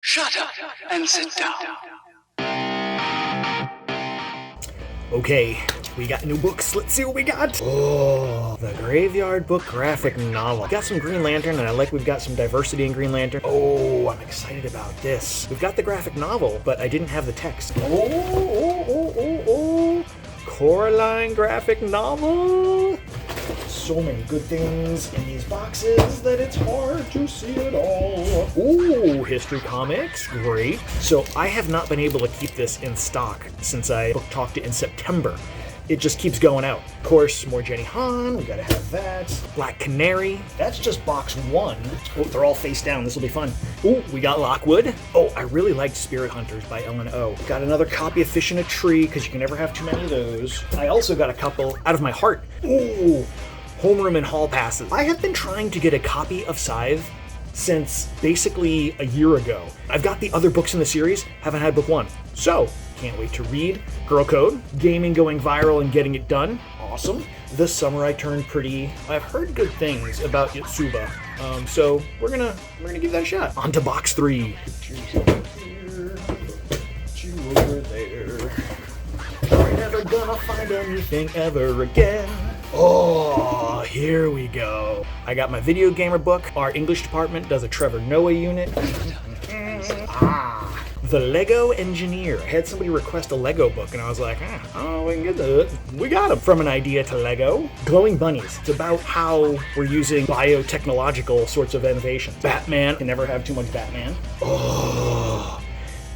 Shut up and sit down. Okay, we got new books. Let's see what we got. Oh, the Graveyard Book graphic novel. Got some Green Lantern, and I like we've got some diversity in Green Lantern. Oh, I'm excited about this. We've got the graphic novel, but I didn't have the text. Oh. Coraline graphic novel. So many good things in these boxes that it's hard to see it all. Ooh, History Comics, great. So I have not been able to keep this in stock since I book talked it in September. It just keeps going out. Of course, more Jenny Han, we gotta have that. Black Canary, that's just box one. Oh, they're all face down, this will be fun. Ooh, we got Lockwood. Oh, I really liked Spirit Hunters by Ellen O. Got another copy of Fish in a Tree, because you can never have too many of those. I also got a couple Out of My Heart. Ooh, Homeroom and Hall Passes. I have been trying to get a copy of Scythe since basically a year ago. I've got the other books in the series, haven't had book one. So, can't wait to read. Girl Code, gaming going viral and getting it done. Awesome. This summer I turned pretty. I've heard good things about Yotsuba. So we're gonna give that a shot. On to box 3. You over there. We're never gonna find anything ever again. Oh, here we go. I got my video gamer book. Our English department does a Trevor Noah unit. The Lego Engineer. I had somebody request a Lego book, and I was like, oh, we can get that. We got them. From an idea to Lego. Glowing Bunnies. It's about how we're using biotechnological sorts of innovation. Batman. Can never have too much Batman. Oh,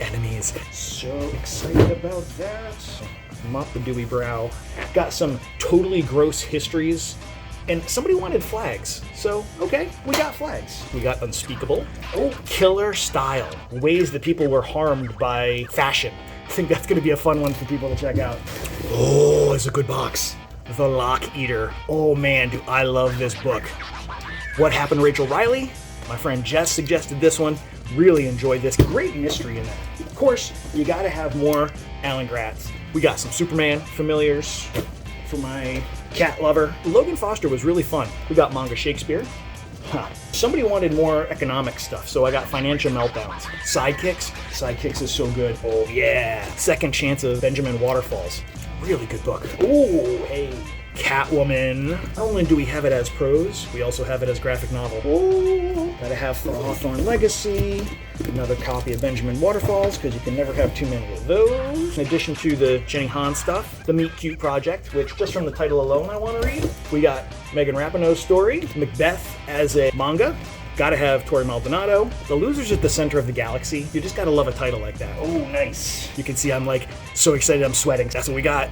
enemies. So excited about that. Mop the Dewey Brow. Got some totally gross histories. And somebody wanted flags, so okay, we got flags. We got Unspeakable. Oh, Killer Style. Ways that people were harmed by fashion. I think that's gonna be a fun one for people to check out. Oh, it's a good box. The Lock Eater. Oh man, do I love this book. What Happened to Rachel Riley? My friend Jess suggested this one. Really enjoyed this. Great mystery in that. Of course, you gotta have more Alan Gratz. We got some Superman familiars for my cat lover. Logan Foster was really fun. We got Manga Shakespeare. Somebody wanted more economic stuff, so I got Financial Meltdowns. Sidekicks. Sidekicks is so good. Oh yeah. Second Chance of Benjamin Waterfalls. Really good book. Oh, hey. Catwoman. Not only do we have it as prose, we also have it as graphic novel. Oh, gotta have for Hawthorne Legacy. Another copy of Benjamin Waterfalls, because you can never have too many of those. In addition to the Jenny Han stuff, the Meet Cute Project, which just from the title alone I want to read. We got Megan Rapinoe's story, Macbeth as a manga. Gotta have Tori Maldonado. The Losers at the Center of the Galaxy. You just gotta love a title like that. Oh, nice. You can see I'm like so excited I'm sweating. That's what we got.